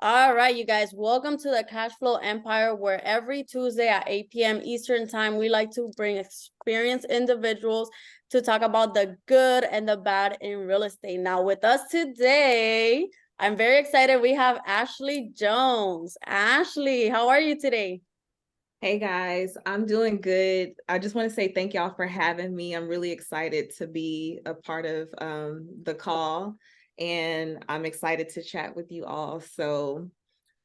All right, you guys, welcome to the Cash Flow Empire, where every Tuesday at 8 p.m. Eastern Time, we like to bring experienced individuals to talk about the good and the bad in real estate. Now, with us today, I'm very excited. We have Ashley Jones. Ashley, how are you today? Hey guys, I'm doing good. I just want to say thank y'all for having me. I'm really excited to be a part of the call, and I'm excited to chat with you all. So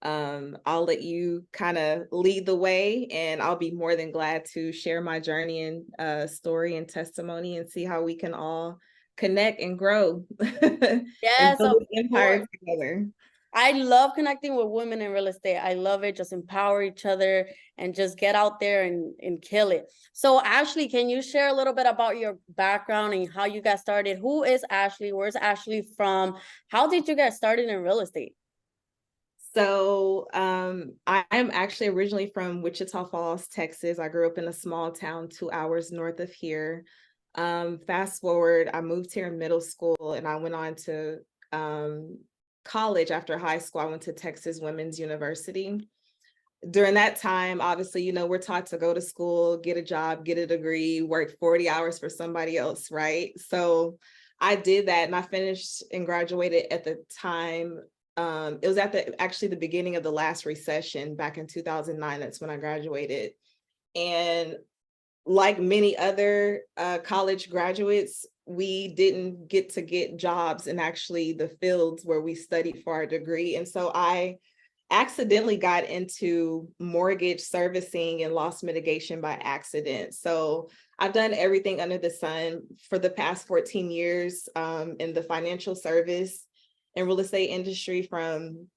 I'll let you kind of lead the way, and I'll be more than glad to share my journey and story and testimony and see how we can all connect and grow and Yes, build of this empire course. together. I love connecting with women in real estate. I love it. Just empower each other and just get out there and kill it. So, Ashley, can you share a little bit about your background and how you got started? Who is Ashley? Where's Ashley from? How did you get started in real estate? So I am actually originally from Wichita Falls, Texas. I grew up in a small town 2 hours north of here. Fast forward, I moved here in middle school and I went on to college after high school. I went to Texas Women's University. During that time, obviously, we're taught to go to school, get a job, get a degree, work 40 hours for somebody else, right? So I did that and I finished and graduated at the time. It was actually the beginning of the last recession back in 2009. That's when I graduated. And like many other college graduates, we didn't get to get jobs in actually the fields where we studied for our degree. And so I accidentally got into mortgage servicing and loss mitigation by accident. So I've done everything under the sun for the past 14 years in the financial service and real estate industry, from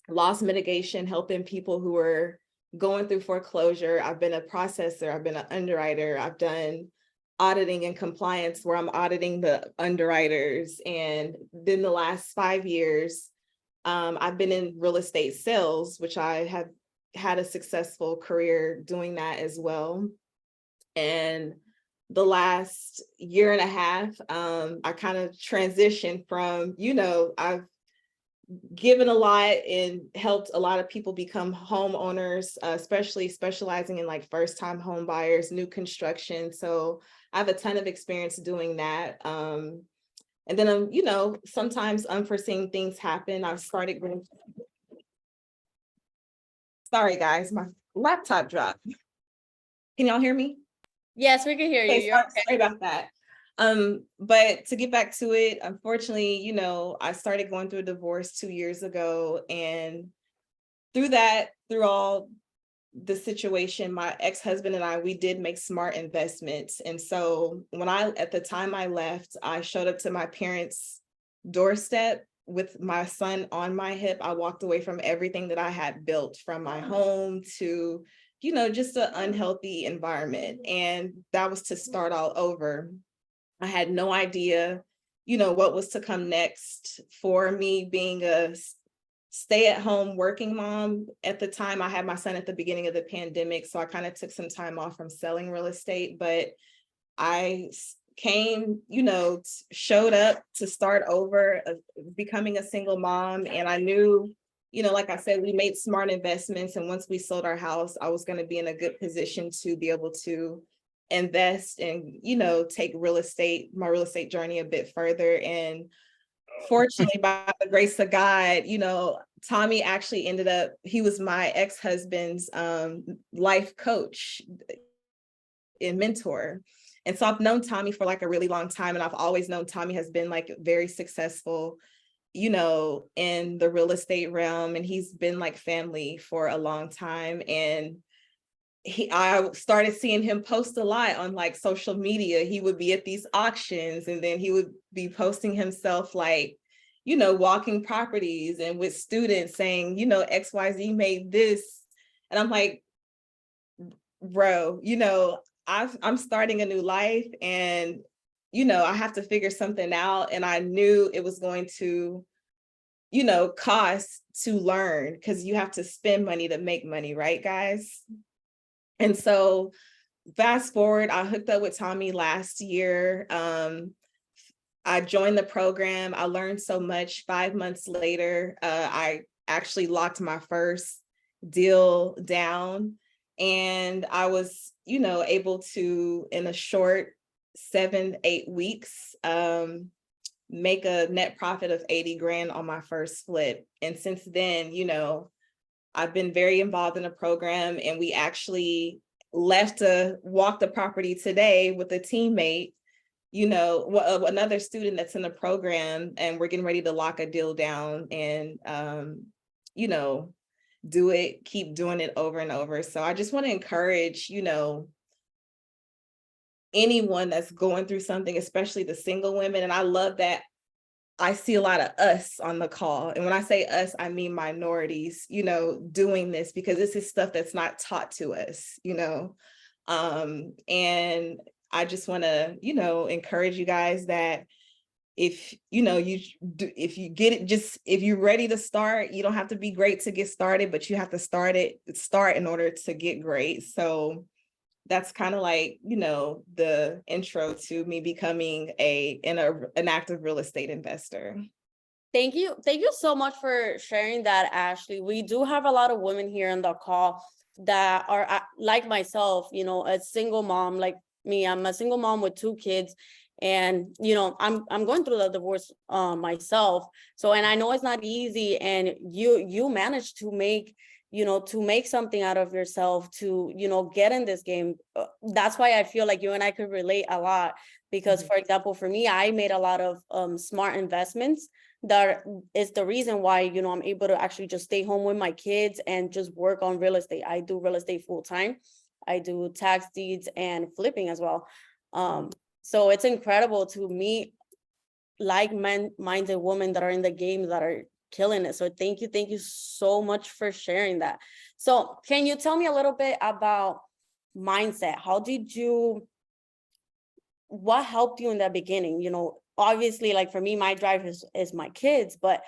loss mitigation, helping people who are going through foreclosure. I've been a processor, I've been an underwriter, I've done auditing and compliance where I'm auditing the underwriters. And then the last 5 years, I've been in real estate sales, which I have had a successful career doing that as well. And the last year and a half, I kind of transitioned from, I've given a lot and helped a lot of people become homeowners, especially specializing in like first-time home buyers, new construction. So I have a ton of experience doing that. And then, sometimes unforeseen things happen. I've started going, sorry guys, my laptop dropped. Can y'all hear me? Yes, we can hear you. Okay, You're sorry about that. But to get back to it, unfortunately, I started going through a divorce 2 years ago. And through all the situation, my ex-husband and I, we did make smart investments. And so at the time I left, I showed up to my parents' doorstep with my son on my hip. I walked away from everything that I had built, from my home to, just an unhealthy environment. And that was to start all over. I had no idea, what was to come next for me being a stay-at-home working mom. At the time, I had my son at the beginning of the pandemic, so I kind of took some time off from selling real estate, but I came, showed up to start over, becoming a single mom. And I knew, like I said, we made smart investments. And once we sold our house, I was going to be in a good position to be able to invest and, take my real estate journey a bit further. And fortunately, by the grace of God, Tommy actually he was my ex-husband's life coach and mentor. And so I've known Tommy for like a really long time. And I've always known Tommy has been like very successful, in the real estate realm. And he's been like family for a long time. And I started seeing him post a lot on like social media. He would be at these auctions and then he would be posting himself like, walking properties and with students saying, XYZ made this. And I'm like, bro, I'm starting a new life and, I have to figure something out. And I knew it was going to, cost to learn, because you have to spend money to make money, right, guys? And so fast forward, I hooked up with Tommy last year. I joined the program. I learned so much. 5 months later, I actually locked my first deal down. And I was, able to, in a short 7-8 weeks, make a net profit of 80 grand on my first flip. And since then, I've been very involved in the program, and we actually left to walk the property today with a teammate, another student that's in the program, and we're getting ready to lock a deal down and, keep doing it over and over. So I just want to encourage, anyone that's going through something, especially the single women. And I love that I see a lot of us on the call. And when I say us, I mean minorities, doing this, because this is stuff that's not taught to us, and I just want to, encourage you guys that if if you get it, just if you're ready to start, you don't have to be great to get started, but you have to start in order to get great. So that's kind of like, the intro to me becoming an active real estate investor. Thank you. Thank you so much for sharing that, Ashley. We do have a lot of women here on the call that are like myself, a single mom like me. I'm a single mom with 2 kids, and I'm going through the divorce myself. So, and I know it's not easy, and you managed to make something out of yourself to get in this game. That's why I feel like you and I could relate a lot, because for example, for me, I made a lot of smart investments. That is the reason why I'm able to actually just stay home with my kids and just work on real estate. I do real estate full time. I do tax deeds and flipping as well. So it's incredible to meet like-minded women that are in the game that are killing it. So thank you so much for sharing that. So can you tell me a little bit about mindset? What helped you in the beginning? Obviously, like for me, my drive is my kids, but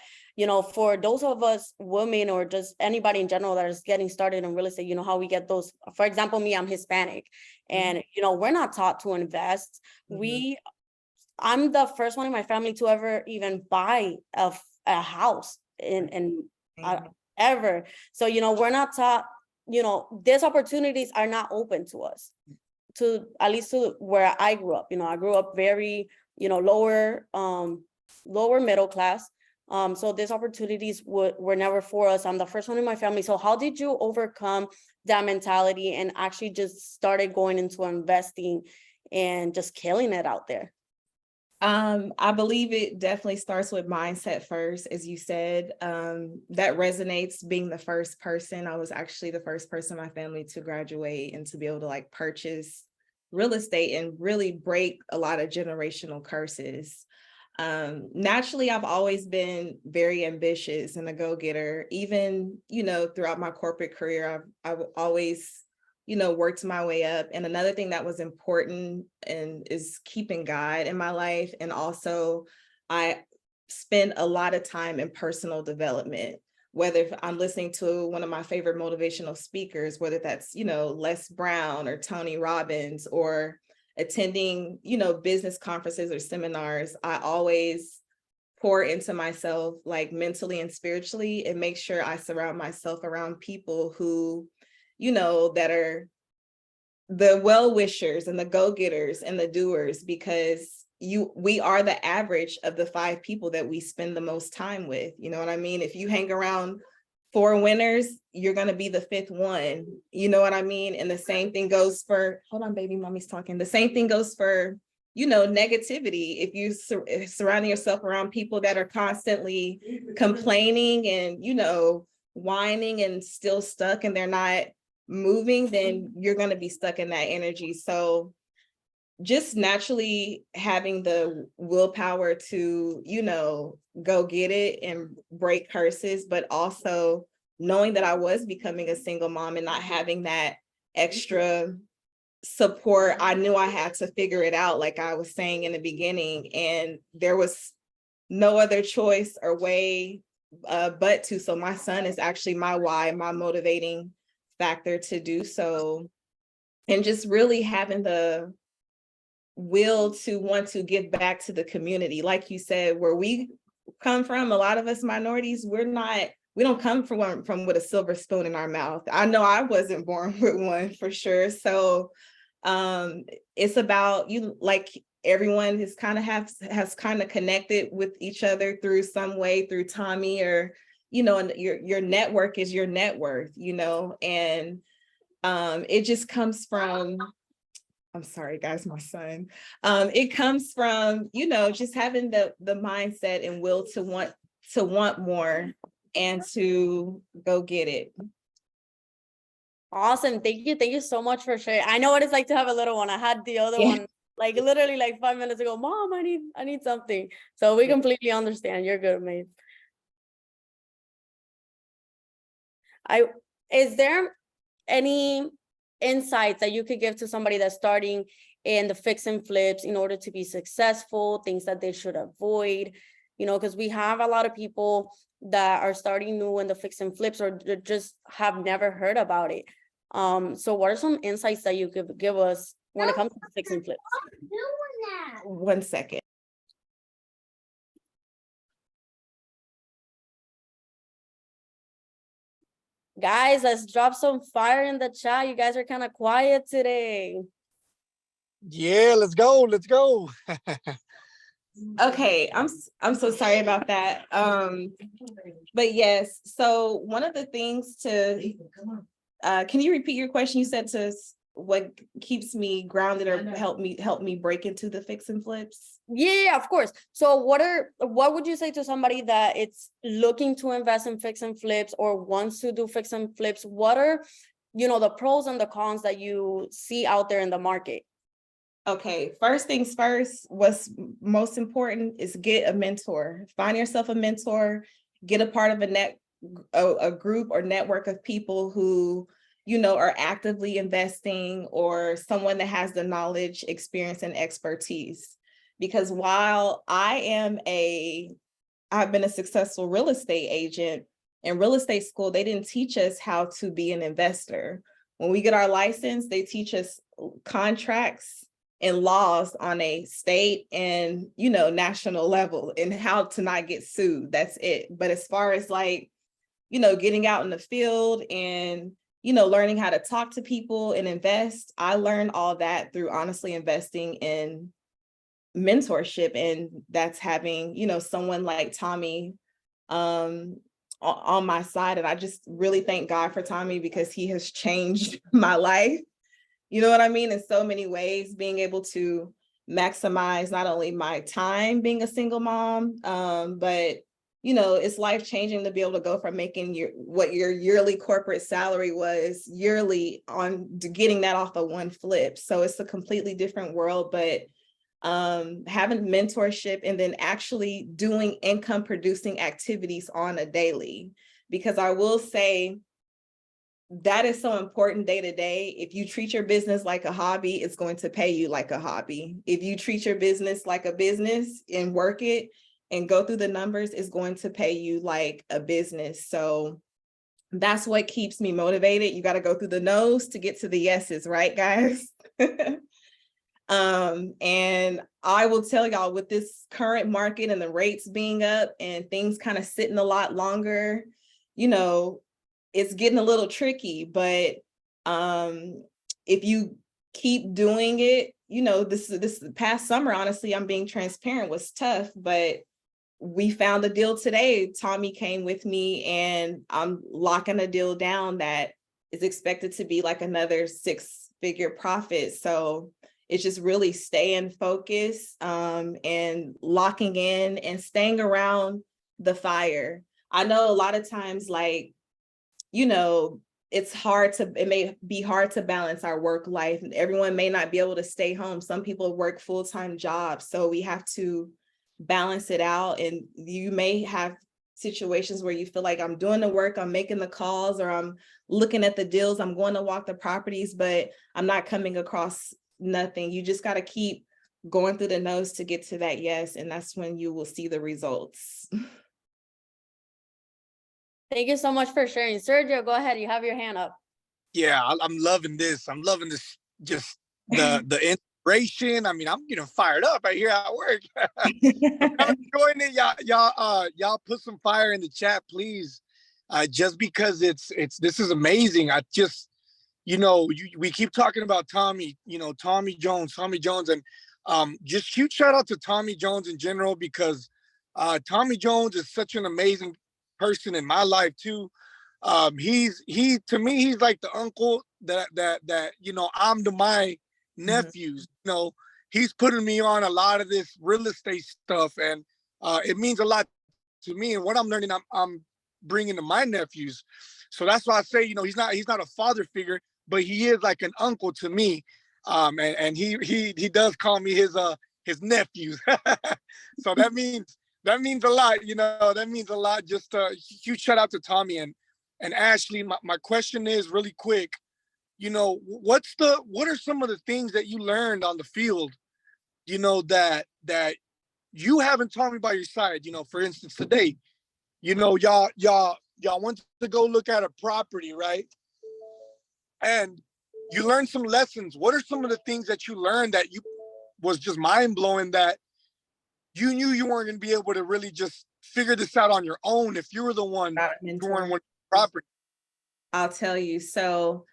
for those of us women, or just anybody in general that is getting started in real estate, how we get those. For example, me, I'm Hispanic, and we're not taught to invest. I'm the first one in my family to ever even buy a house ever. So we're not taught. These opportunities are not open to us, to at least to where I grew up. I grew up very lower middle class. So these opportunities were never for us. I'm the first one in my family. So how did you overcome that mentality and actually just started going into investing and just killing it out there? I believe it definitely starts with mindset first, as you said. That resonates, being the first person. I was actually the first person in my family to graduate and to be able to purchase real estate and really break a lot of generational curses. Naturally, I've always been very ambitious and a go-getter. Even, throughout my corporate career, I've always worked my way up. And another thing that was important is keeping God in my life. And also I spend a lot of time in personal development, whether if I'm listening to one of my favorite motivational speakers, whether that's, Les Brown or Tony Robbins, or attending, business conferences or seminars, I always pour into myself, like mentally and spiritually, and make sure I surround myself around people who that are the well-wishers and the go-getters and the doers, because we are the average of the 5 people that we spend the most time with. You know what I mean? If you hang around 4 winners, you're going to be the 5th one. You know what I mean? And the same thing goes for, hold on, baby, mommy's talking. The same thing goes for, negativity. If you surrounding yourself around people that are constantly complaining and, whining and still stuck, and they're not moving, then you're going to be stuck in that energy. So just naturally having the willpower to, go get it and break curses, but also knowing that I was becoming a single mom and not having that extra support. I knew I had to figure it out, like I was saying in the beginning, and there was no other choice or way but to. So my son is actually my why, my motivating factor to do so. And just really having the will to want to give back to the community. Like you said, where we come from, a lot of us minorities, we're not we don't come from with a silver spoon in our mouth. I know I wasn't born with one for sure. So it's about you, like everyone has kind of has kind of connected with each other through some way, through Tommy, or and your network is your net worth, and it just comes from, I'm sorry guys, my son, it comes from just having the mindset and will to want more and to go get it. Awesome. Thank you so much for sharing. I know what it's like to have a little one. I had the other one like literally like 5 minutes ago. Mom, I need something. So we completely understand. You're good, mate. Is there any insights that you could give to somebody that's starting in the fix and flips in order to be successful, things that they should avoid? Because we have a lot of people that are starting new in the fix and flips or just have never heard about it. So what are some insights that you could give us when it comes to fix and flips? 1 second. Guys, let's drop some fire in the chat. You guys are kind of quiet today. Yeah, let's go. Let's go. Okay, I'm so sorry about that. But yes, so one of the things to can you repeat your question? You said to what keeps me grounded or help me break into the fix and flips? Yeah, of course. So what would you say to somebody that it's looking to invest in fix and flips or wants to do fix and flips? What are, the pros and the cons that you see out there in the market? Okay, first things first, what's most important is get a mentor. Find yourself a mentor, get a part of a group or network of people who are actively investing, or someone that has the knowledge, experience, and expertise. Because while I've been a successful real estate agent, in real estate school, they didn't teach us how to be an investor. When we get our license, they teach us contracts and laws on a state and national level, and how to not get sued. That's it. But as far as getting out in the field and learning how to talk to people and invest, I learned all that through honestly investing in mentorship, and that's having someone like Tommy on my side. And I just really thank God for Tommy, because he has changed my life. You know what I mean? In so many ways, being able to maximize not only my time being a single mom, but it's life-changing to be able to go from making what your yearly corporate salary was yearly on to getting that off of one flip. So it's a completely different world, but having mentorship and then actually doing income producing activities on a daily, because I will say that is so important day to day. If you treat your business like a hobby, it's going to pay you like a hobby. If you treat your business like a business and work it and go through the numbers, it's going to pay you like a business. So that's what keeps me motivated. You got to go through the no's to get to the yeses, right, guys? And I will tell y'all, with this current market and the rates being up and things kind of sitting a lot longer, it's getting a little tricky. But if you keep doing it, this past summer, honestly, I'm being transparent, was tough, but we found a deal today. Tommy came with me, and I'm locking a deal down that is expected to be like another 6-figure profit. So it's just really staying focused and locking in and staying around the fire. I know a lot of times, it may be hard to balance our work life. Everyone may not be able to stay home. Some people work full-time jobs, so we have to balance it out. And you may have situations where you feel like, I'm doing the work, I'm making the calls, or I'm looking at the deals, I'm going to walk the properties, but I'm not coming across nothing. You just got to keep going through the no's to get to that yes, and that's when you will see the results. Thank you so much for sharing. Sergio, go ahead. You have your hand up. Yeah, I'm loving this. I'm loving this. Just the inspiration. I mean, I'm getting fired up right here at work. I'm enjoying it. Y'all put some fire in the chat, please. just because this is amazing. I just, we keep talking about Tommy, Tommy Jones, and just huge shout out to Tommy Jones in general, because Tommy Jones is such an amazing person in my life too. He to me, he's like the uncle that I'm to my Mhm. nephews. He's putting me on a lot of this real estate stuff, and it means a lot to me. And what I'm learning, I'm bringing to my nephews. So that's why I say, he's not a father figure, but he is like an uncle to me. And he does call me his nephews. So that means a lot. That means a lot. Just a huge shout out to Tommy and Ashley. My question is really quick. What are some of the things that you learned on the field? That you haven't taught me by your side. For instance, today, y'all went to go look at a property, right? And you learned some lessons. What are some of the things that you learned that you was just mind blowing, that you knew you weren't going to be able to really just figure this out on your own if you were the one About doing mentor. one property? I'll tell you. So,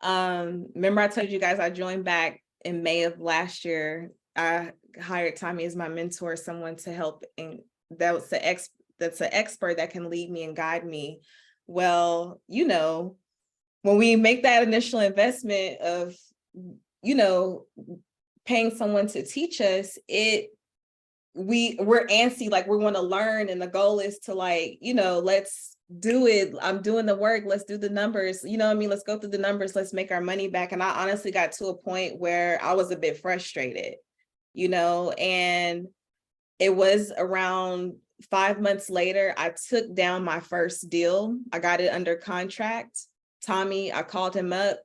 remember I told you guys I joined back in May of last year. I hired Tommy as my mentor, someone to help, and that's an expert that can lead me and guide me. Well, when we make that initial investment of, paying someone to teach us, we're antsy, like we want to learn, and the goal is to, like, let's do it. I'm doing the work, let's do the numbers, what I mean, let's go through the numbers, let's make our money back. And I honestly got to a point where I was a bit frustrated, and it was around 5 months later, I took down my first deal. I got it under contract. Tommy, I called him up,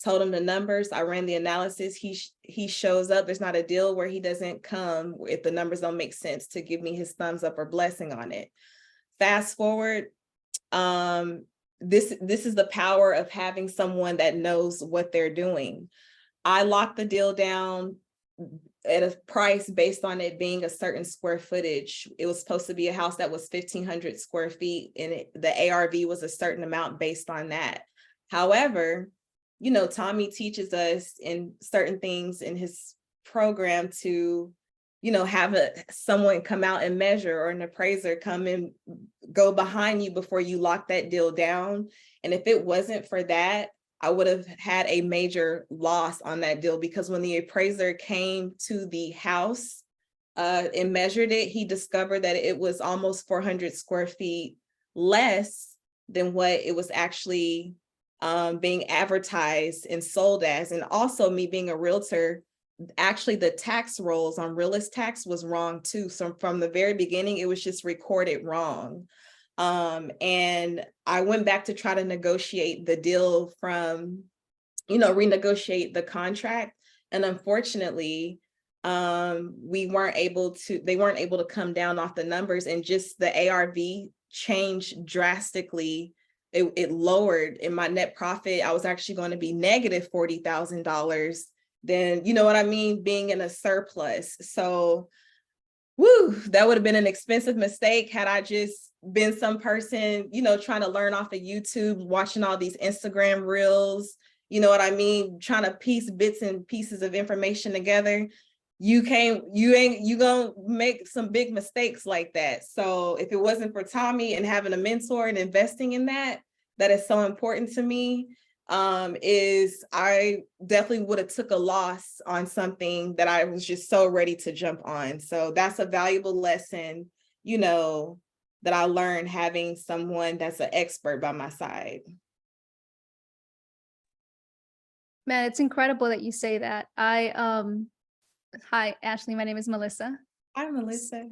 told him the numbers. I ran the analysis. He shows up. There's not a deal where he doesn't come if the numbers don't make sense to give me his thumbs up or blessing on it. Fast forward, this is the power of having someone that knows what they're doing. I locked the deal down at a price based on it being a certain square footage. It was supposed to be a house that was 1,500 square feet, and the ARV was a certain amount based on that. However, Tommy teaches us in certain things in his program to, have someone come out and measure, or an appraiser come and go behind you before you lock that deal down. And if it wasn't for that, I would have had a major loss on that deal, because when the appraiser came to the house and measured it, he discovered that it was almost 400 square feet less than what it was actually being advertised and sold as. And also, me being a realtor, actually the tax rolls on realist tax was wrong too. So from the very beginning, it was just recorded wrong. And I went back to try to negotiate the deal from, renegotiate the contract. And unfortunately, they weren't able to come down off the numbers, and just the ARV changed drastically. It lowered in my net profit. I was actually going to be negative $40,000. Then, you know what I mean, being in a surplus. So, that would have been an expensive mistake had I just been some person, trying to learn off of YouTube, watching all these Instagram reels, you know what I mean, trying to piece bits and pieces of information together. You gonna make some big mistakes like that. So if it wasn't for Tommy and having a mentor and investing in that is so important to me, is I definitely would have took a loss on something that I was just so ready to jump on. So that's a valuable lesson, that I learned having someone that's an expert by my side. Man, it's incredible that you say that. Hi, Ashley, my name is Melissa. Hi, Melissa.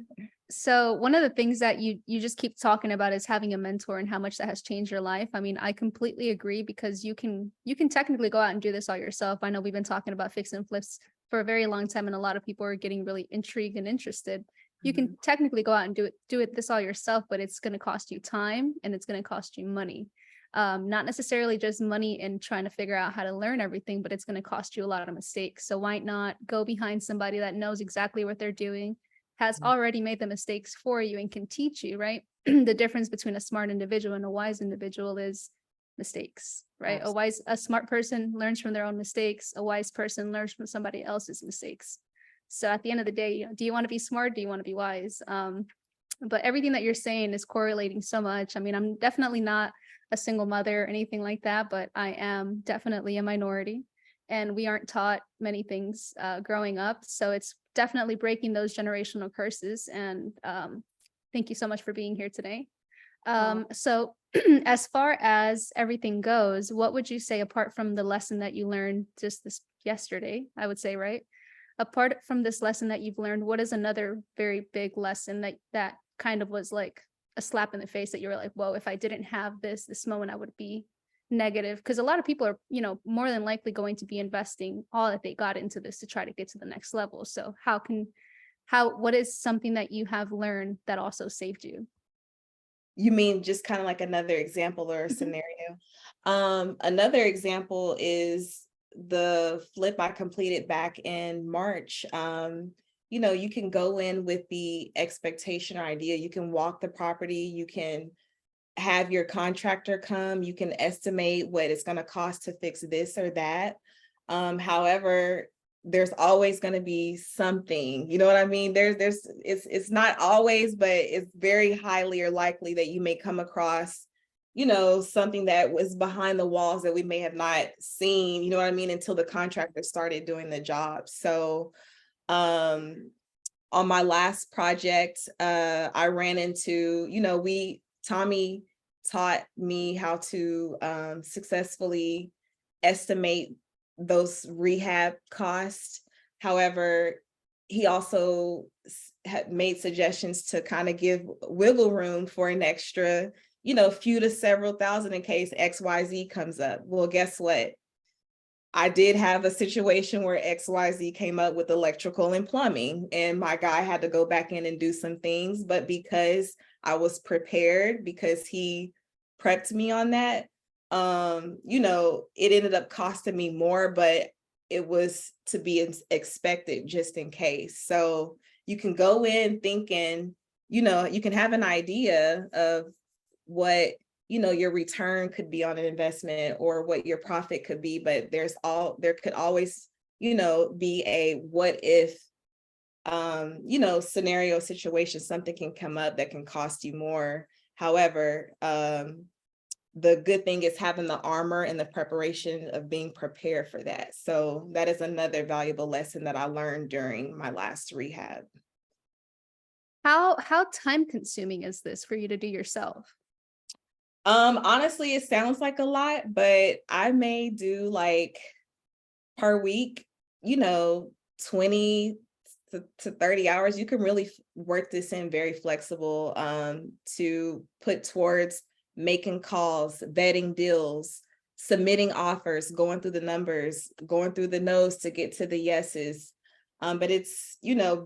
So one of the things that you just keep talking about is having a mentor and how much that has changed your life. I mean, I completely agree, because you can technically go out and do this all yourself. I know we've been talking about fix and flips for a very long time, and a lot of people are getting really intrigued and interested. You can technically go out and do it this all yourself, but it's going to cost you time and it's going to cost you money. Not necessarily just money and trying to figure out how to learn everything, but it's going to cost you a lot of mistakes. So why not go behind somebody that knows exactly what they're doing, has already made the mistakes for you, and can teach you, right? the difference between a smart individual and a wise individual is mistakes, right? A smart person learns from their own mistakes. A wise person learns from somebody else's mistakes. So at the end of the day, do you want to be smart? Do you want to be wise? But everything that you're saying is correlating so much. I mean, I'm definitely not a single mother or anything like that, but I am definitely a minority, and we aren't taught many things growing up. So it's definitely breaking those generational curses. And thank you so much for being here today. So as far as everything goes, what would you say, apart from the lesson that you learned just this yesterday, I would say, right? Apart from this lesson that you've learned, what is another very big lesson that kind of was like a slap in the face that you were like, whoa, if I didn't have this moment, I would be negative? Because a lot of people are, more than likely going to be investing all that they got into this to try to get to the next level. So what is something that you have learned that also saved you? You mean just kind of like another example or a scenario? Another example is the flip I completed back in March. You can go in with the expectation or idea. You can walk the property, you can have your contractor come, you can estimate what it's going to cost to fix this or that. However, there's always going to be something, you know what I mean? It's not always, but it's very highly or likely that you may come across, something that was behind the walls that we may have not seen, you know what I mean, until the contractor started doing the job. So, on my last project, I ran into, Tommy taught me how to successfully estimate those rehab costs. However, he also had made suggestions to kind of give wiggle room for an extra, few to several thousand in case XYZ comes up. Well, guess what? I did have a situation where XYZ came up with electrical and plumbing, and my guy had to go back in and do some things. But because I was prepared, because he prepped me on that, it ended up costing me more, but it was to be expected just in case. So you can go in thinking, you can have an idea of what your return could be on an investment or what your profit could be, but there could always be a what if scenario situation. Something can come up that can cost you more. However, the good thing is having the armor and the preparation of being prepared for that. So that is another valuable lesson that I learned during my last rehab. How time consuming is this for you to do yourself? Honestly, it sounds like a lot, but I may do like per week, 20 to 30 hours. You can really work this in very flexible to put towards making calls, vetting deals, submitting offers, going through the numbers, going through the no's to get to the yeses. But it's,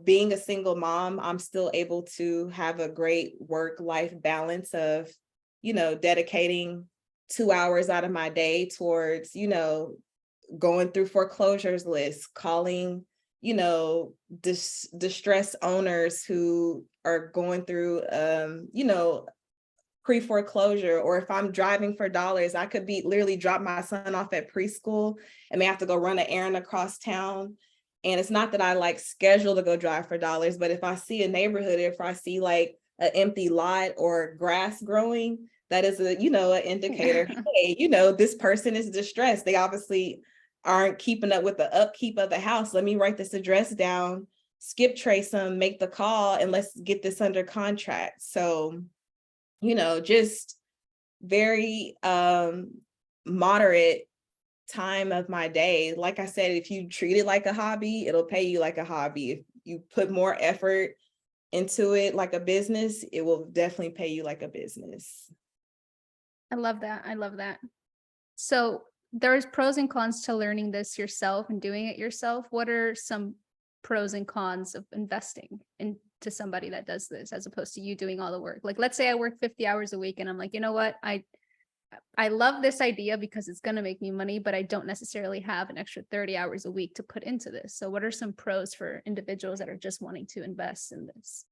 being a single mom, I'm still able to have a great work-life balance of, dedicating 2 hours out of my day towards, going through foreclosures lists, calling, distressed owners who are going through, pre-foreclosure. Or if I'm driving for dollars, I could be literally drop my son off at preschool and may have to go run an errand across town. And it's not that I like schedule to go drive for dollars, but if I see a neighborhood, if I see like an empty lot or grass growing, that is an indicator, hey, this person is distressed. They obviously aren't keeping up with the upkeep of the house. Let me write this address down, skip trace them, make the call, and let's get this under contract. So, just very moderate time of my day. Like I said, if you treat it like a hobby, it'll pay you like a hobby. If you put more effort into it like a business, it will definitely pay you like a business. I love that. I love that. So there's pros and cons to learning this yourself and doing it yourself. What are some pros and cons of investing into somebody that does this as opposed to you doing all the work? Like, let's say I work 50 hours a week and I'm like, you know what? I love this idea because it's going to make me money, but I don't necessarily have an extra 30 hours a week to put into this. So what are some pros for individuals that are just wanting to invest in this?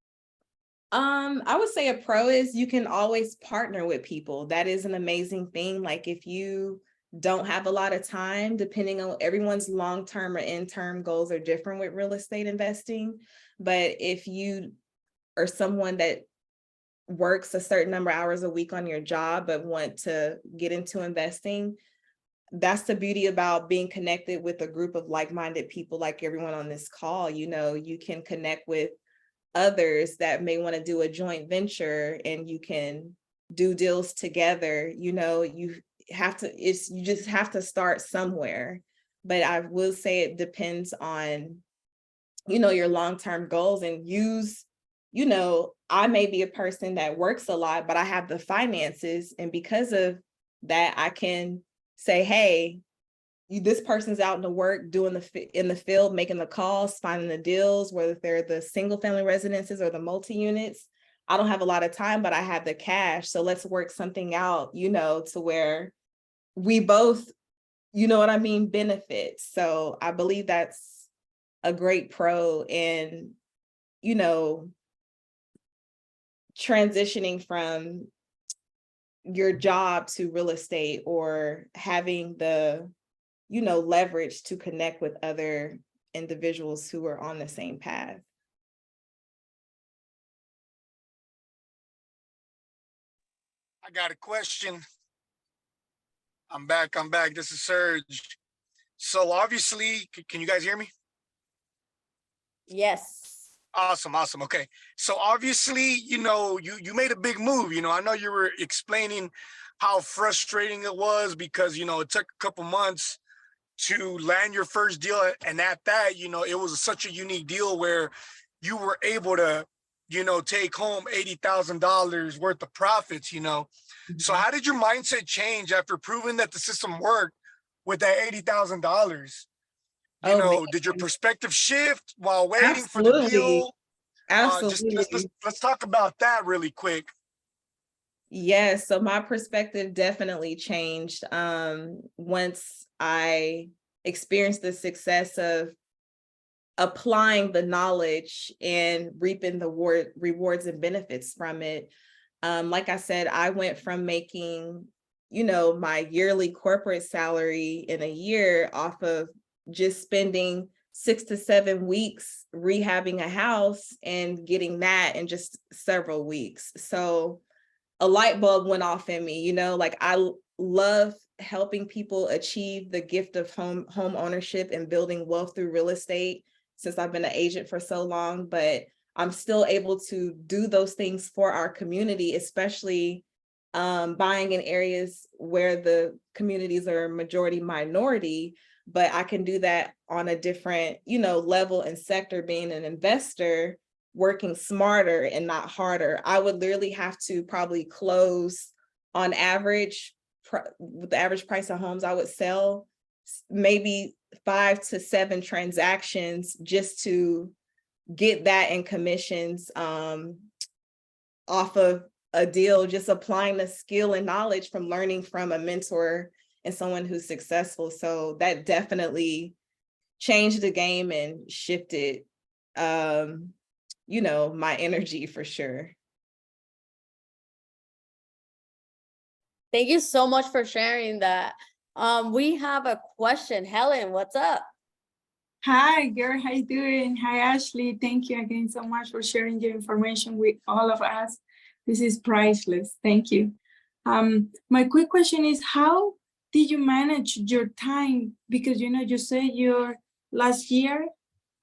I would say a pro is you can always partner with people. That is an amazing thing. Like if you don't have a lot of time, depending on everyone's long-term or in-term goals are different with real estate investing. But if you are someone that works a certain number of hours a week on your job, but want to get into investing, that's the beauty about being connected with a group of like-minded people like everyone on this call. You know, you can connect with others that may want to do a joint venture and you can do deals together. You know, you just have to start somewhere. But I will say it depends on, you know, your long-term goals, and use, you know, I may be a person that works a lot, but I have the finances. And because of that, I can say, hey, this person's out in the work, doing in the field, making the calls, finding the deals, whether they're the single family residences or the multi-units. I don't have a lot of time, but I have the cash. So let's work something out, you know, to where we both, you know what I mean, benefit. So I believe that's a great pro in, you know, transitioning from your job to real estate, or having the, you know, leverage to connect with other individuals who are on the same path. I got a question. I'm back. This is Serge. So obviously, can you guys hear me? Yes. Awesome. Okay. So obviously, you know, you made a big move. You know, I know you were explaining how frustrating it was because, you know, it took a couple months to land your first deal. And at that, you know, it was such a unique deal where you were able to, you know, take home $80,000 worth of profits, you know. So how did your mindset change after proving that the system worked with that $80,000? You Oh man, know, did your perspective shift while waiting for the absolutely. deal? Just Absolutely. let's talk about that really quick. Yes, so my perspective definitely changed once I experienced the success of applying the knowledge and reaping the rewards and benefits from it. Like I said, I went from making, you know, my yearly corporate salary in a year off of just spending 6 to 7 weeks rehabbing a house and getting that in just several weeks. So a light bulb went off in me, you know, like I love helping people achieve the gift of home ownership and building wealth through real estate since I've been an agent for so long, but I'm still able to do those things for our community, especially buying in areas where the communities are majority minority, but I can do that on a different, you know, level and sector, being an investor, working smarter and not harder. I would literally have to probably close on average, with the average price of homes I would sell, maybe 5 to 7 transactions just to get that in commissions off of a deal, just applying the skill and knowledge from learning from a mentor and someone who's successful. So that definitely changed the game and shifted, you know, my energy for sure. Thank you so much for sharing that. We have a question. Helen, what's up? Hi, girl. How you doing? Hi, Ashley. Thank you again so much for sharing your information with all of us. This is priceless. Thank you. My quick question is, how did you manage your time? Because, you know, you said your last year,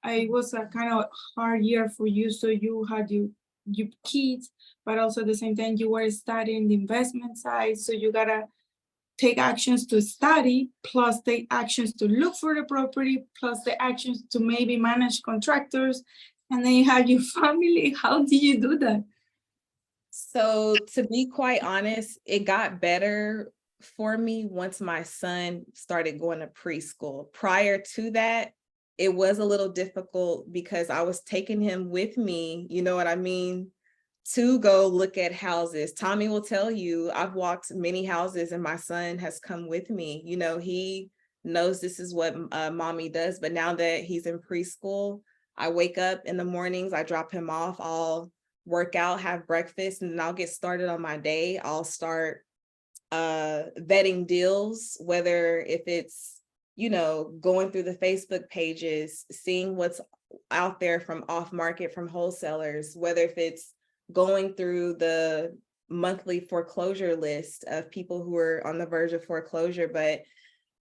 it was a kind of hard year for you. So you had your kids, but also at the same time, you were studying the investment side. So you gotta take actions to study, plus take actions to look for the property, plus the actions to maybe manage contractors, and then you have your family. How do you do that? So to be quite honest, it got better for me once my son started going to preschool. Prior to that, it was a little difficult because I was taking him with me, you know what I mean, to go look at houses. Tommy will tell you, I've walked many houses and my son has come with me. You know, he knows this is what mommy does, but now that he's in preschool, I wake up in the mornings, I drop him off, I'll work out, have breakfast, and then I'll get started on my day. I'll start vetting deals, whether if it's, going through the Facebook pages, seeing what's out there from off market from wholesalers, whether if it's going through the monthly foreclosure list of people who are on the verge of foreclosure. But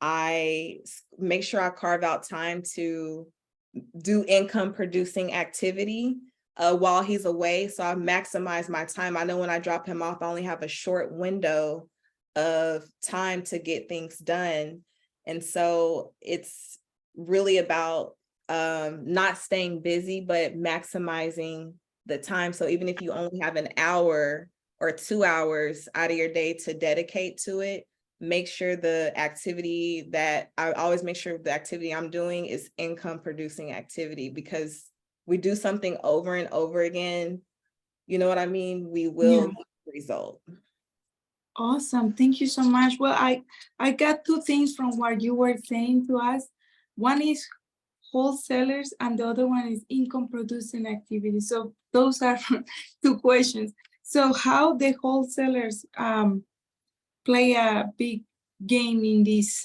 I make sure I carve out time to do income producing activity while he's away. So I maximize my time. I know when I drop him off, I only have a short window of time to get things done. And so it's really about not staying busy, but maximizing the time. So even if you only have an hour or 2 hours out of your day to dedicate to it, make sure the activity that I always make sure the activity I'm doing is income producing activity, because we do something over and over again, you know what I mean? We will get the result. Awesome. Thank you so much. Well, I got two things from what you were saying to us. One is wholesalers and the other one is income producing activity. So those are two questions. So how the wholesalers play a big game in this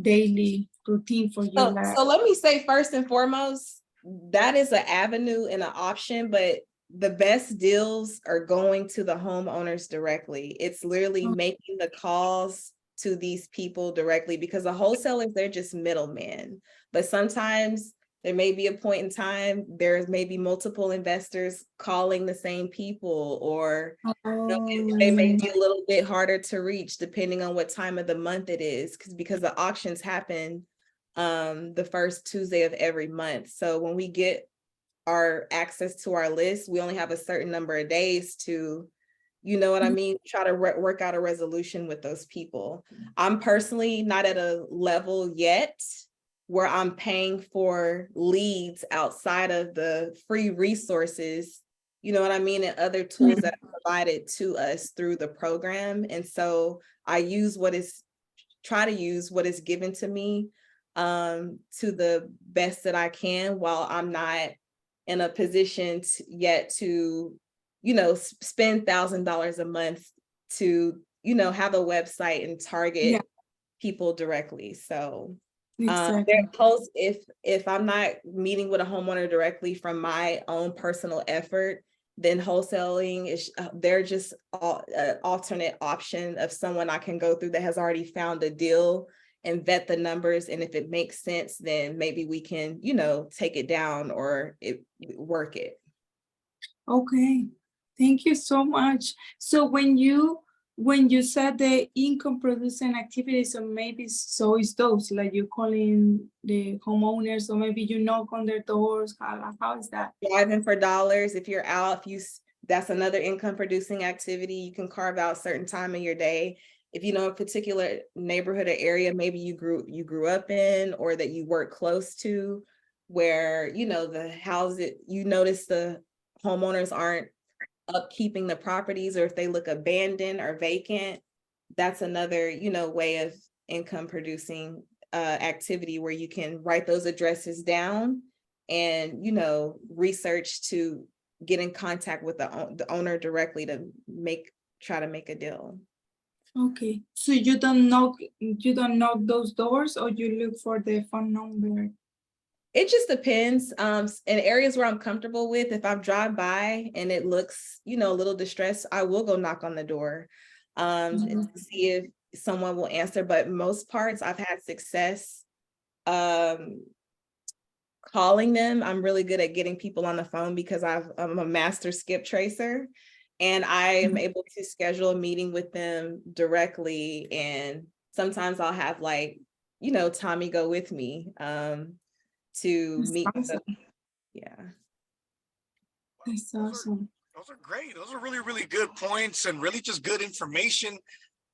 daily routine for you? So let me say first and foremost, that is an avenue and an option, but the best deals are going to the homeowners directly. It's literally making the calls to these people directly, because the wholesalers, they're just middlemen. But sometimes there may be a point in time, there's maybe multiple investors calling the same people, or they may be a little bit harder to reach depending on what time of the month it is, because the auctions happen the first Tuesday of every month. So when we get our access to our list, we only have a certain number of days to, you know what I mean, try to work out a resolution with those people. I'm personally not at a level yet where I'm paying for leads outside of the free resources, you know what I mean, and other tools that are provided to us through the program. And so I try to use what is given to me to the best that I can, while I'm not in a position yet to, spend $1,000 a month to, have a website and target people directly. So they're close. If I'm not meeting with a homeowner directly from my own personal effort, then wholesaling is they're just an alternate option of someone I can go through that has already found a deal and vet the numbers. And if it makes sense, then maybe we can, take it down or work it. Okay, thank you so much. So when you said the income producing activities, so maybe so is those like you calling the homeowners, or maybe you knock on their doors. How is that? Driving for dollars. If you're out, that's another income producing activity. You can carve out certain time in your day. If you know a particular neighborhood or area, maybe you grew up in, or that you work close to, where the houses, you notice the homeowners aren't upkeeping the properties, or if they look abandoned or vacant, that's another way of income producing activity, where you can write those addresses down and research to get in contact with the owner directly to try to make a deal. Okay, so you don't knock those doors, or you look for the phone number? It just depends. In areas where I'm comfortable with, if I drive by and it looks, a little distressed, I will go knock on the door to see if someone will answer. But most parts, I've had success calling them. I'm really good at getting people on the phone because I'm a master skip tracer, and I am able to schedule a meeting with them directly. And sometimes I'll have Tommy go with me to meet. Awesome. Yeah. That's awesome. Those are great. Those are really, really good points and really just good information.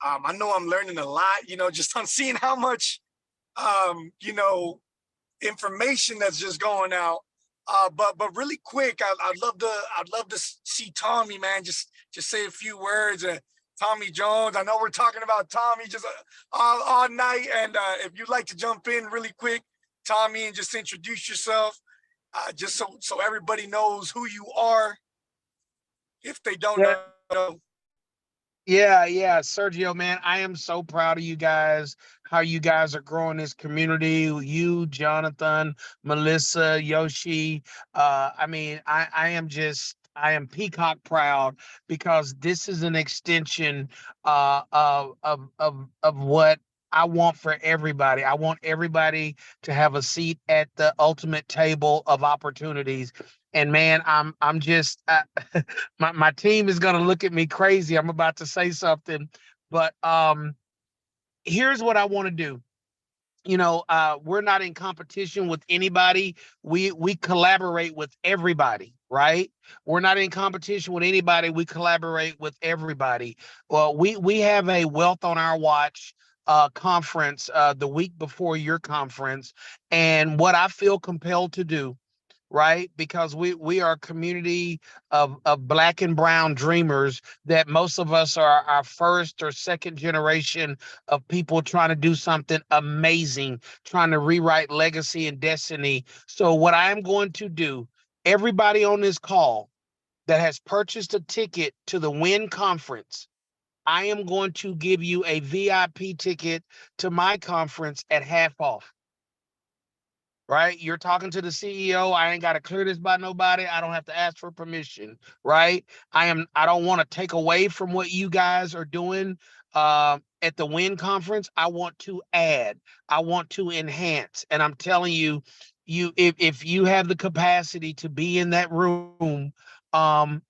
I know I'm learning a lot, just on seeing how much, information that's just going out. But really quick, I'd love to see Tommy, man, just say a few words. Tommy Jones, I know we're talking about Tommy just all night. And if you'd like to jump in really quick, Tommy, and just introduce yourself, just so everybody knows who you are. if they don't Yeah. know. Yeah, Sergio, man, I am so proud of you guys, how you guys are growing this community. You, Jonathan, Melissa, Yoshi. I mean, I am peacock proud because this is an extension of what I want for everybody. I want everybody to have a seat at the ultimate table of opportunities. And man, I'm just my team is gonna look at me crazy. I'm about to say something, but here's what I want to do. We're not in competition with anybody. We collaborate with everybody, right? We're not in competition with anybody. We collaborate with everybody. Well, we have a Wealth on Our Watch conference the week before your conference, and what I feel compelled to do, right? Because we are a community of Black and brown dreamers, that most of us are our first or second generation of people trying to do something amazing, trying to rewrite legacy and destiny. So what I am going to do, everybody on this call that has purchased a ticket to the WIN conference, I am going to give you a VIP ticket to my conference at half off. Right? You're talking to the CEO. I ain't got to clear this by nobody. I don't have to ask for permission. Right? I don't want to take away from what you guys are doing at the WIN conference. I want to add, I want to enhance. And I'm telling you, if you have the capacity to be in that room,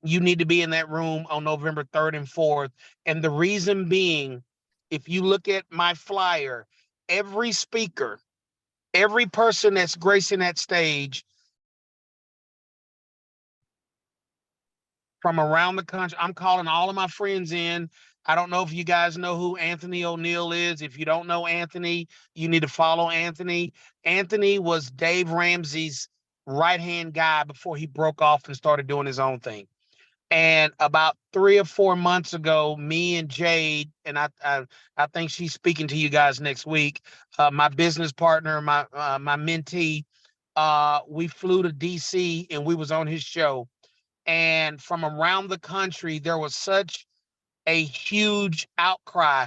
you need to be in that room on November 3rd and 4th. And the reason being, if you look at my flyer, every speaker, every person that's gracing that stage from around the country, I'm calling all of my friends in. I don't know if you guys know who Anthony O'Neill is. If you don't know Anthony, you need to follow Anthony. Anthony was Dave Ramsey's right-hand guy before he broke off and started doing his own thing. And about 3 or 4 months ago, me and Jade, and I think she's speaking to you guys next week, my business partner, my mentee, we flew to DC and we was on his show. And from around the country, there was such a huge outcry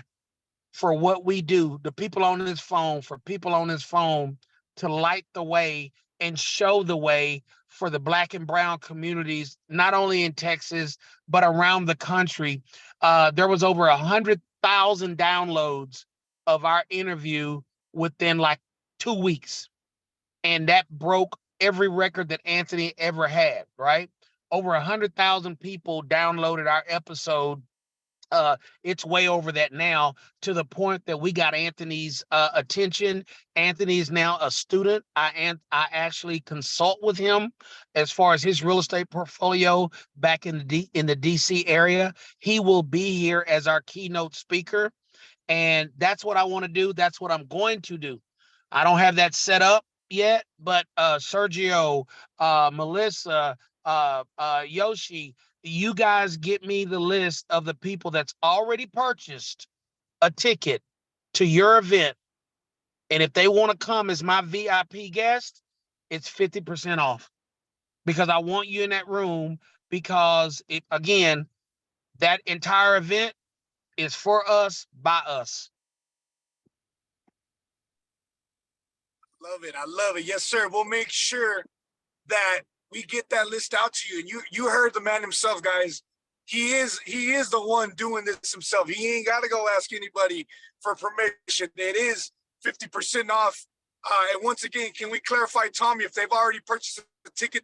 for what we do, the people on this phone, for people on this phone to light the way and show the way for the Black and brown communities, not only in Texas, but around the country. There was over 100,000 downloads of our interview within like 2 weeks. And that broke every record that Anthony ever had, right? Over 100,000 people downloaded our episode. It's way over that now, to the point that we got Anthony's attention. Anthony is now a student. I actually consult with him as far as his real estate portfolio back in the DC area. He will be here as our keynote speaker, and that's what I want to do. That's what I'm going to do. I don't have that set up yet, but Sergio, Melissa, Yoshi, you guys get me the list of the people that's already purchased a ticket to your event. And if they want to come as my VIP guest, it's 50% off, because I want you in that room, because again, that entire event is for us, by us. Love it. I love it. Yes, sir. We'll make sure that we get that list out to you. And you heard the man himself, guys. He is the one doing this himself. He ain't got to go ask anybody for permission. It is 50% off. And once again, can we clarify, Tommy, if they've already purchased a ticket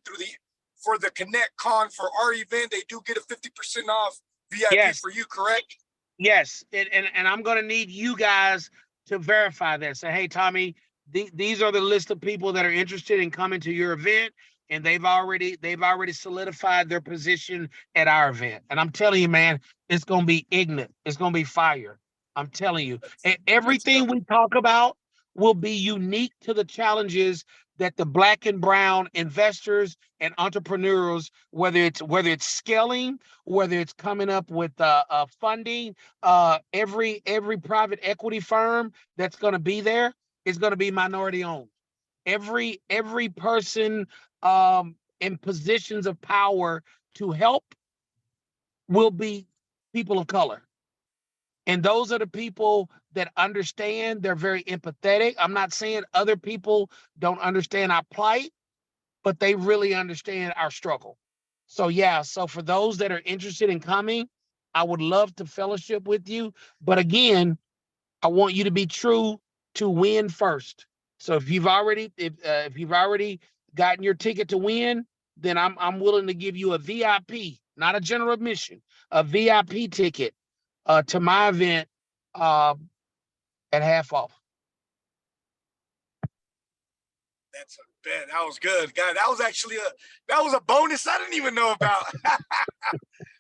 for the Connect Con for our event, they do get a 50% off VIP Yes. for you, correct? Yes, and I'm going to need you guys to verify that. Say, hey, Tommy, these are the list of people that are interested in coming to your event, and they've already solidified their position at our event. And I'm telling you, man, it's going to be ignorant. It's going to be fire. I'm telling you, everything we talk about will be unique to the challenges that the Black and brown investors and entrepreneurs, whether it's scaling, whether it's coming up with funding, every private equity firm that's going to be there is going to be minority owned. Every person in positions of power to help will be people of color. And those are the people that understand. They're very empathetic. I'm not saying other people don't understand our plight, but they really understand our struggle. So yeah, so for those that are interested in coming, I would love to fellowship with you. But again, I want you to be true to win first. So if you've already gotten your ticket to win, then I'm willing to give you a VIP, not a general admission, a VIP ticket to my event at half off. That's a bet. That was good, guy. That was actually a bonus I didn't even know about.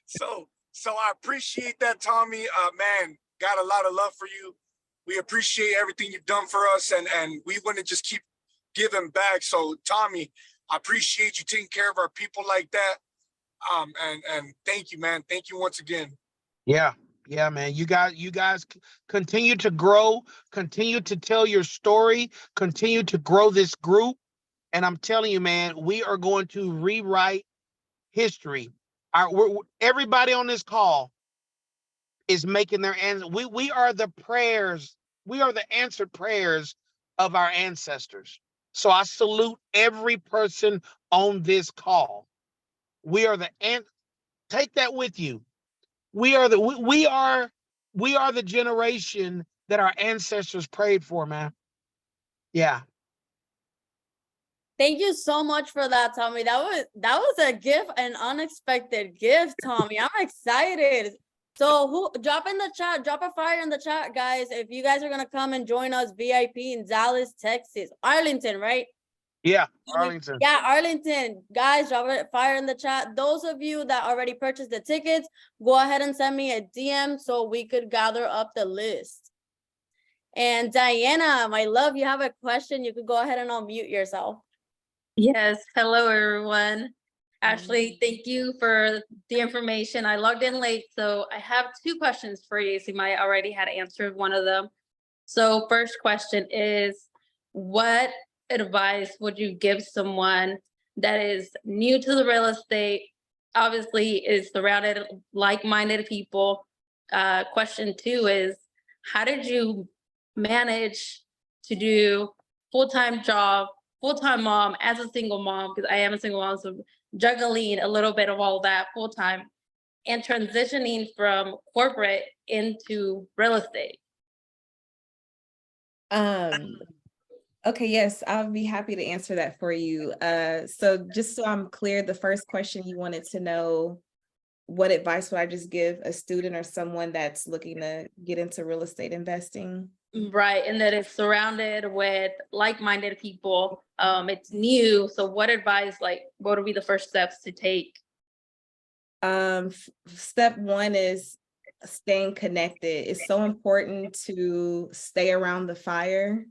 So I appreciate that, Tommy. Man, got a lot of love for you. We appreciate everything you've done for us, and we want to just keep giving back. So, Tommy, I appreciate you taking care of our people like that. And thank you, man. Thank you once again. Yeah, man. You guys continue to grow, continue to tell your story, continue to grow this group. And I'm telling you, man, we are going to rewrite history. Everybody on this call is making their answer. We are the prayers. We are the answered prayers of our ancestors. So I salute every person on this call. We are take that with you. We are the generation that our ancestors prayed for, man. Yeah. Thank you so much for that, Tommy. That was a gift, an unexpected gift, Tommy. I'm excited. So drop a fire in the chat, guys. If you guys are gonna come and join us VIP in Dallas, Texas, Arlington, right? Yeah, Arlington. Yeah, Arlington. Guys, drop a fire in the chat. Those of you that already purchased the tickets, go ahead and send me a DM so we could gather up the list. And Diana, my love, you have a question. You could go ahead and unmute yourself. Yes, hello everyone. Ashley, thank you for the information. I logged in late, so I have two questions for you. So you might already had answered one of them. So first question is, what advice would you give someone that is new to the real estate, obviously is surrounded like-minded people? Question two is, how did you manage to do full-time job, full-time mom as a single mom, because I am a single mom, so juggling a little bit of all that full-time and transitioning from corporate into real estate? Okay, yes, I'll be happy to answer that for you. So just so I'm clear, the first question you wanted to know, what advice would I just give a student or someone that's looking to get into real estate investing? Right, and that it's surrounded with like-minded people. It's new, so what advice, like, what would be the first steps to take? Step one is staying connected. It's so important to stay around the fire.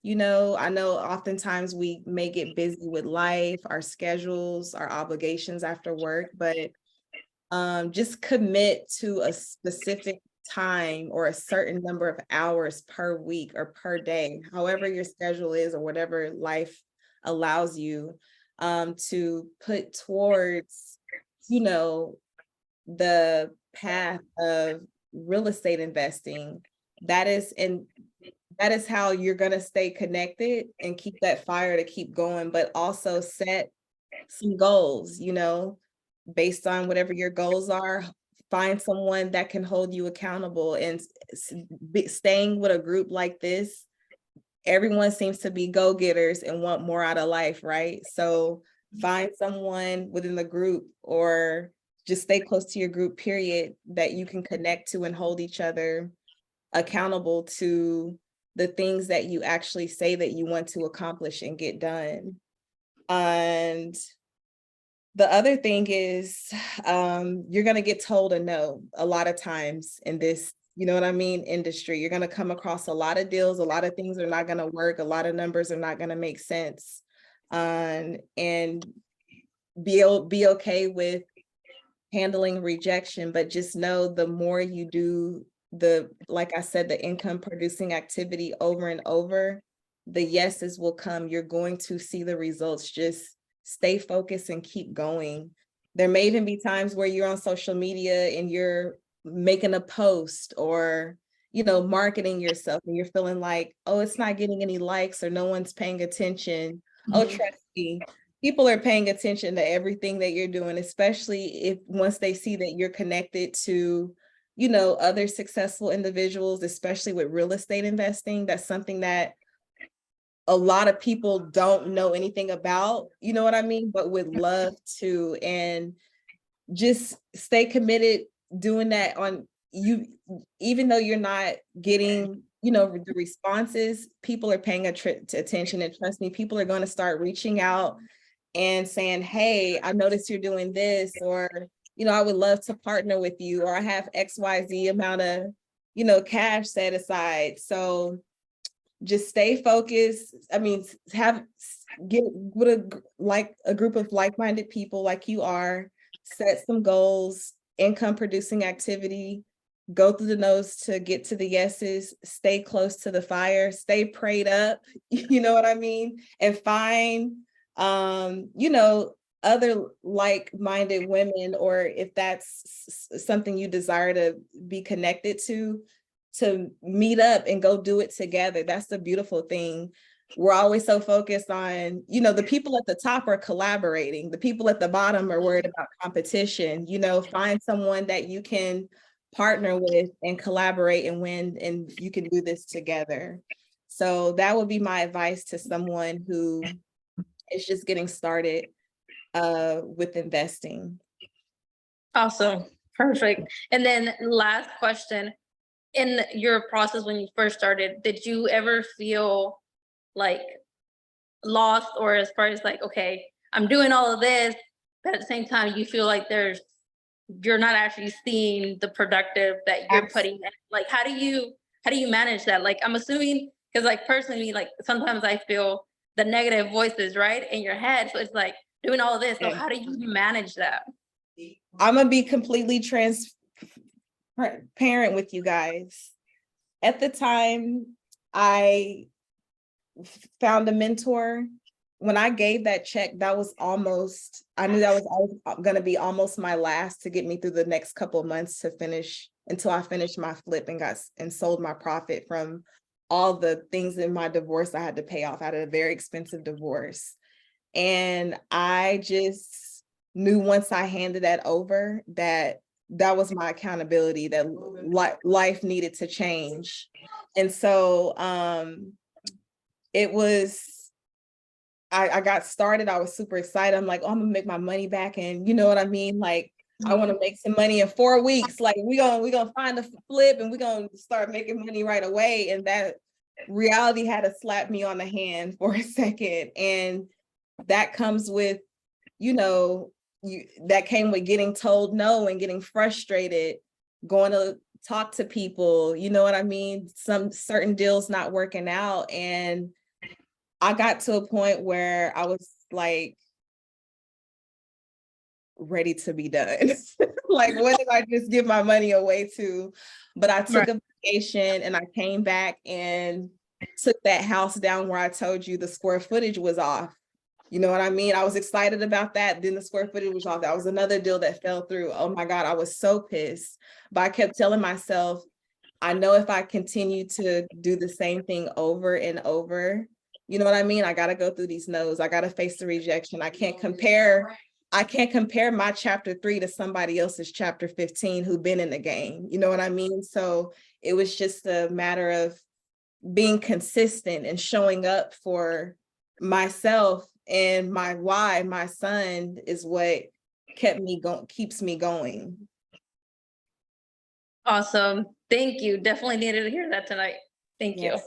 You know, I know oftentimes we may get busy with life, our schedules, our obligations after work, but just commit to a specific time or a certain number of hours per week or per day, however your schedule is or whatever life allows you, to put towards, you know, the path of real estate investing. That is how you're going to stay connected and keep that fire to keep going, but also set some goals, you know, based on whatever your goals are. Find someone that can hold you accountable, and staying with a group like this, everyone seems to be go-getters and want more out of life, right? So find someone within the group, or just stay close to your group, period, that you can connect to and hold each other accountable to the things that you actually say that you want to accomplish and get done. And the other thing is, you're going to get told a no a lot of times in this, you know what I mean, industry. You're going to come across a lot of deals, a lot of things are not going to work, a lot of numbers are not going to make sense. And be okay with handling rejection, but just know the more you do like I said, the income producing activity over and over, the yeses will come. You're going to see the results. Just stay focused and keep going. There may even be times where you're on social media and you're making a post or, you know, marketing yourself and you're feeling like, oh, it's not getting any likes or no one's paying attention. Oh, trust me, people are paying attention to everything that you're doing, especially if once they see that you're connected to, you know, other successful individuals, especially with real estate investing. That's something that a lot of people don't know anything about, you know what I mean, but would love to. And just stay committed doing that on you, even though you're not getting, you know, the responses, people are paying attention, and trust me, people are going to start reaching out and saying, hey, I noticed you're doing this, or, you know, I would love to partner with you, or I have XYZ amount of, you know, cash set aside. So just stay focused. I mean, get with a group of like-minded people like you are, set some goals, income producing activity, go through the no's to get to the yeses, stay close to the fire, stay prayed up, you know what I mean? And find, you know, other like-minded women, or if that's something you desire to be connected to meet up and go do it together. That's the beautiful thing. We're always so focused on, you know, the people at the top are collaborating. The people at the bottom are worried about competition. You know, find someone that you can partner with and collaborate and win, and you can do this together. So that would be my advice to someone who is just getting started with investing. Awesome. Perfect. And then last question, in your process when you first started, did you ever feel like lost, or as far as like, okay, I'm doing all of this, but at the same time you feel like you're not actually seeing the productive that you're putting in? Like, how do you manage that? Like, I'm assuming, because like personally, like sometimes I feel the negative voices right in your head, so it's like doing all of this. So how do you manage that? I'm gonna be completely transparent with you guys. At the time I found a mentor, when I gave that check, that was almost, I knew that was going to be almost my last to get me through the next couple of months to finish, until I finished my flip and sold my profit from all the things in my divorce I had to pay off. I had a very expensive divorce. And I just knew once I handed that over that was my accountability, that life needed to change. And so it was, I got started. I was super excited. I'm like, oh, I'm gonna make my money back. And you know what I mean? Like, I want to make some money in 4 weeks. Like, we gonna find a flip and we're gonna start making money right away. And that reality had to slap me on the hand for a second. And that comes with, you know, that came with getting told no and getting frustrated, going to talk to people, you know what I mean? Some certain deals not working out. And I got to a point where I was like ready to be done. Like, what did I just give my money away to? But I took a vacation and I came back and took that house down where I told you the square footage was off. You know what I mean? I was excited about that. Then the square footage was off. That was another deal that fell through. Oh my God, I was so pissed. But I kept telling myself, I know if I continue to do the same thing over and over, you know what I mean? I got to go through these no's. I got to face the rejection. I can't compare my chapter 3 to somebody else's chapter 15 who've been in the game. You know what I mean? So it was just a matter of being consistent and showing up for myself, and my why, my son, is what keeps me going. Awesome. Thank you. Definitely needed to hear that tonight. Thank you.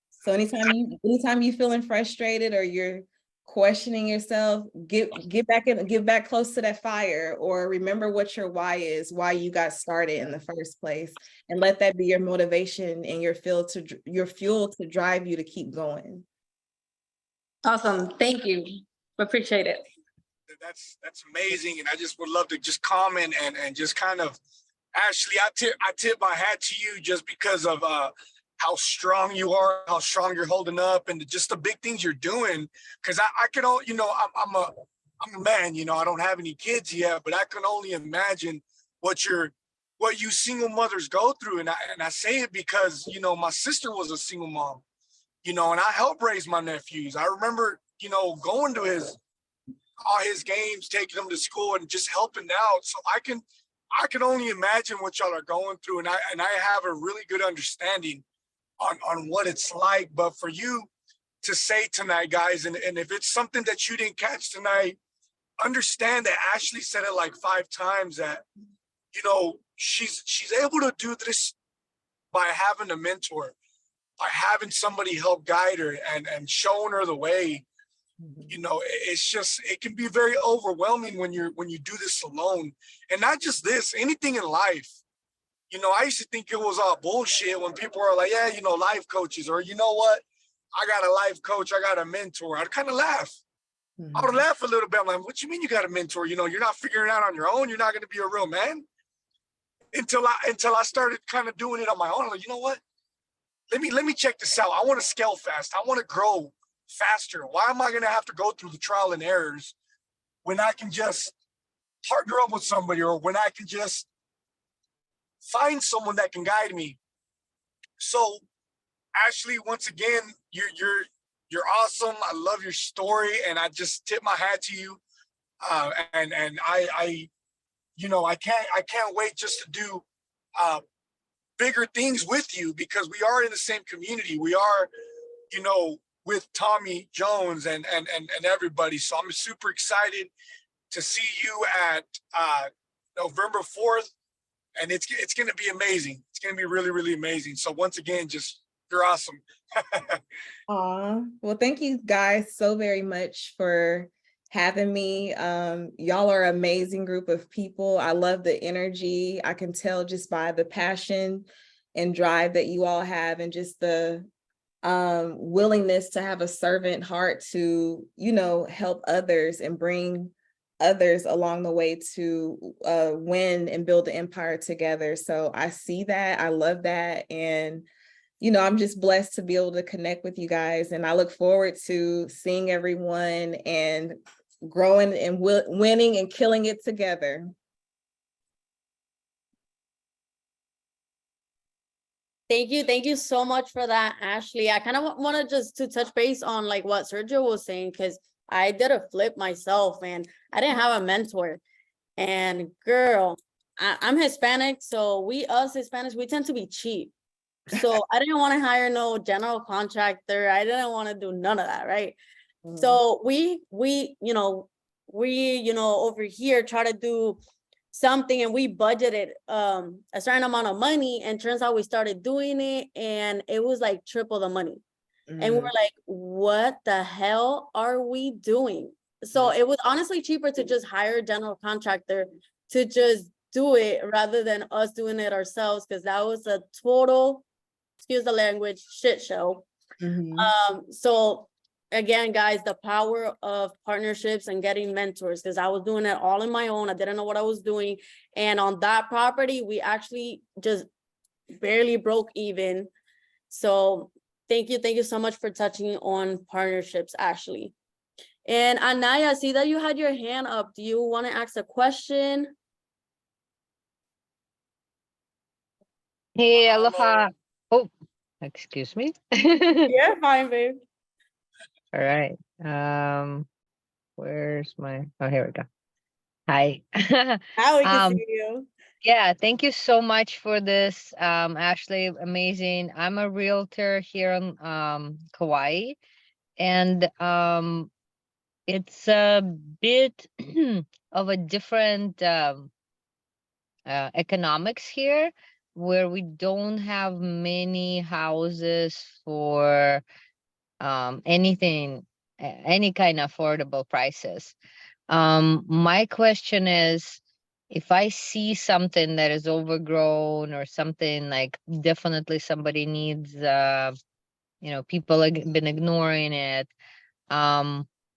So anytime you feeling frustrated or you're questioning yourself, get back close to that fire, or remember what your why is, why you got started in the first place, and let that be your motivation and your fuel to drive you to keep going. Awesome. Thank you. Appreciate it. That's amazing. And I just would love to just comment and just kind of, Ashley, I tip my hat to you just because of how strong you are, how strong you're holding up, and just the big things you're doing. Because I can all, you know, I'm a man, you know, I don't have any kids yet, but I can only imagine what you single mothers go through. And I say it because, you know, my sister was a single mom, you know, and I helped raise my nephews. I remember, you know, going to all his games, taking him to school and just helping out. So I can only imagine what y'all are going through. And I have a really good understanding on what it's like. But for you to say tonight, guys, and if it's something that you didn't catch tonight, understand that Ashley said it like 5 times, that, you know, she's able to do this by having a mentor, by having somebody help guide her and showing her the way. You know, it's just, it can be very overwhelming when you do this alone. And not just this, anything in life. You know, I used to think it was all bullshit when people are like, yeah, you know, life coaches, or you know what, I got a life coach, I got a mentor. I'd kind of laugh. I would laugh a little bit. I'm like, what you mean you got a mentor? You know, you're not figuring it out on your own. You're not going to be a real man. Until I started kind of doing it on my own. I'm like, you know what? Let me check this out. I want to scale fast. I want to grow faster. Why am I going to have to go through the trial and errors when I can just partner up with somebody, or when I can just find someone that can guide me? So, Ashley, once again, you're awesome. I love your story, and I just tip my hat to you. And I you know, I can't wait just to do bigger things with you, because we are in the same community. We are, you know, with Tommy Jones and everybody. So I'm super excited to see you at November 4th, and it's going to be amazing. It's going to be really, really amazing. So once again, just, you're awesome. Aw, well, thank you guys so very much for having me. Y'all are an amazing group of people. I love the energy. I can tell just by the passion and drive that you all have, and just the willingness to have a servant heart to, you know, help others and bring others along the way to win and build the empire together. So I see that, I love that. And you know, I'm just blessed to be able to connect with you guys, and I look forward to seeing everyone and growing and winning and killing it together. Thank you so much for that, Ashley. I kind of want to just to touch base on like what Sergio was saying, because I did a flip myself and I didn't have a mentor. And girl, I'm Hispanic, so us Hispanics, we tend to be cheap. So I didn't want to hire no general contractor. I didn't want to do none of that, right? So we over here try to do something, and we budgeted a certain amount of money, and turns out we started doing it and it was like triple the money. And we were like, what the hell are we doing? So it was honestly cheaper to just hire a general contractor to just do it rather than us doing it ourselves, because that was a total, excuse the language, shit show. So again, guys, the power of partnerships and getting mentors, because I was doing it all on my own. I didn't know what I was doing. And on that property, we actually just barely broke even. So thank you so much for touching on partnerships, Ashley. And Anaya, I see that you had your hand up. Do you want to ask a question? Hey, aloha. Oh, excuse me. You're fine, babe. All right. Where's my, oh, here we go. Hi. Now we can Um, see you. yeah, thank you so much for this, Ashley. Amazing. I'm a realtor here on Kauai, and it's a bit of a different economics here, where we don't have many houses for anything, any kind of affordable prices. My question is, if I see something that is overgrown or something like definitely somebody needs, people have been ignoring it.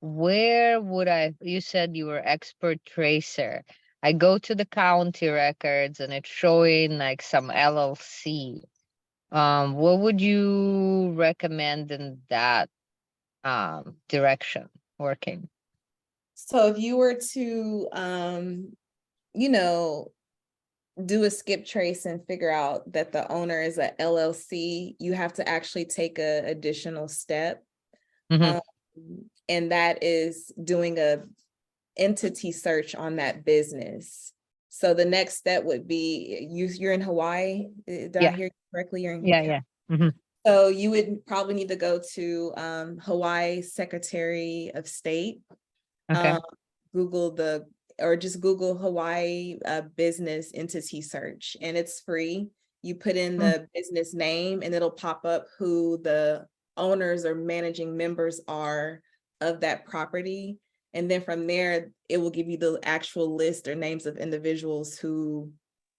Where would you said you were expert tracer. I go to the county records and it's showing like some LLC. What would you recommend in that direction working? So if you were to, you know, do a skip trace and figure out that the owner is a LLC, you have to actually take a additional step. Mhm. And that is doing a entity search on that business. So the next step would be, you're in Hawaii. Did I Yeah. hear you correctly? You're in Yeah, yeah. Mhm. So you would probably need to go to Hawaii Secretary of State. Okay. Google or just Google Hawaii business entity search, and it's free. You put in the business name and it'll pop up who the owners or managing members are of that property. And then from there, it will give you the actual list or names of individuals who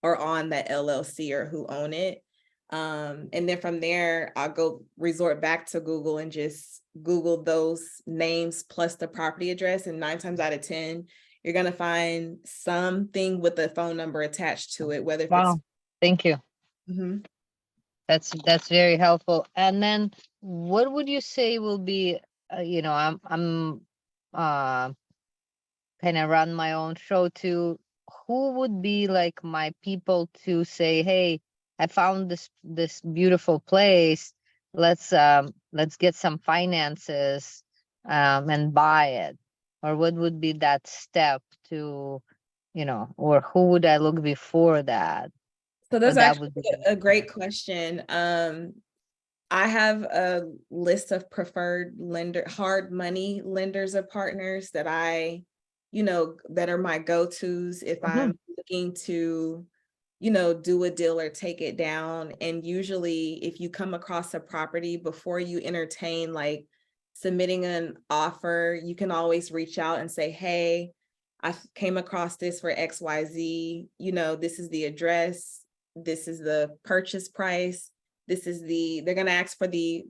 are on that LLC or who own it. And then from there, I'll resort back to Google and just Google those names plus the property address. And 9 times out of 10, you're going to find something with a phone number attached to it, whether if Wow. Thank you. Mhm. That's very helpful. And then what would you say will be, you know, I'm kind of run my own show too. Who would be like my people to say, hey, I found this beautiful place. Let's get some finances and buy it. Or what would be that step to, you know, or who would I look before that? So Or that's that actually would be a great question. I have a list of preferred hard money lenders or partners that that are my go-tos if I'm looking to, do a deal or take it down. And usually if you come across a property before you entertain like submitting an offer, you can always reach out and say, hey, I came across this for XYZ, this is the address, this is the purchase price, they're going to ask for the,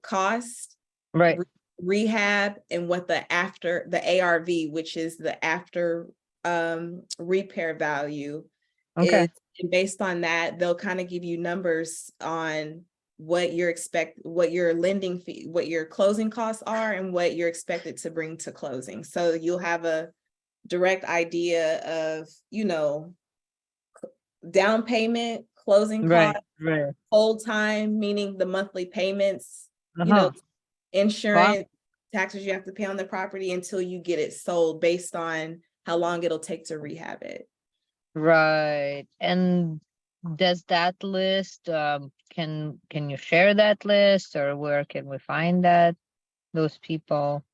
cost, right. rehab, and what the ARV, which is the after repair value Okay. is. And based on that, they'll kind of give you numbers on what what your lending fee, what your closing costs are, and what you're expected to bring to closing. So you'll have a direct idea of, down payment, closing Right. costs, Right. hold time, meaning the monthly payments, Uh-huh. Wow. insurance, taxes you have to pay on the property until you get it sold based on how long it'll take to rehab it. Right. And does that list, can you share that list, or where can we find those people?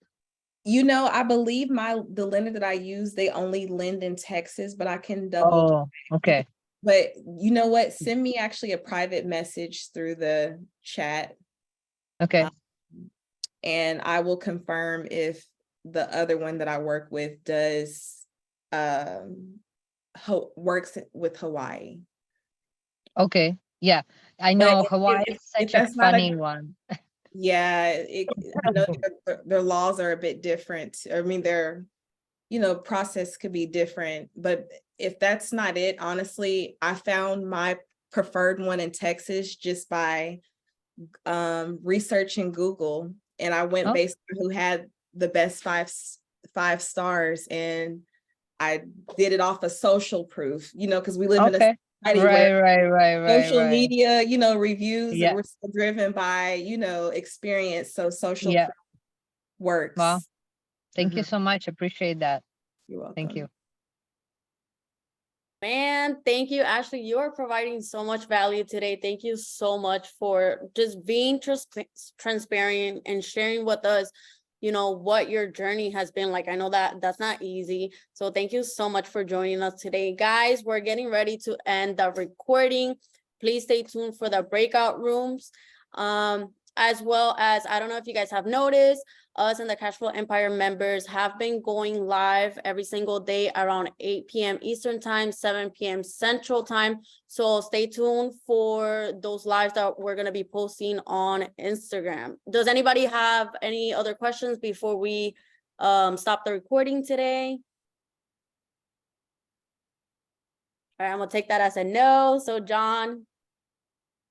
I believe the lender that I use, they only lend in Texas, but I can double. Oh, okay. But you know what? Send me actually a private message through the chat. Okay. And I will confirm if the other one that I work with does works with Hawaii. Okay. Yeah. I But know Hawaii if is such a that's not funny one. yeah, I know their laws are a bit different. I mean, their, process could be different, but if that's not it, honestly, I found my preferred one in Texas just by researching Google, and I went Oh, based on who had the best five stars, and I did it off of social proof, because we live in a okay. society Right, where right, right, right, social right. media, reviews, Yeah. we're still driven by, experience. So social Yeah. proof works. Well, thank you Mhm. so much. Appreciate that. You're welcome. Thank you. Man, thank you, Ashley. You are providing so much value today. Thank you so much for just being transparent and sharing with us, what your journey has been like. I know that that's not easy. So thank you so much for joining us today. Guys, we're getting ready to end the recording. Please stay tuned for the breakout rooms. As well as, I don't know if you guys have noticed, us and the Cashflow Empire members have been going live every single day around 8 p.m. Eastern time, 7 p.m. Central time. So stay tuned for those lives that we're going to be posting on Instagram. Does anybody have any other questions before we stop the recording today? All right, I'm going to take that as a no. So John,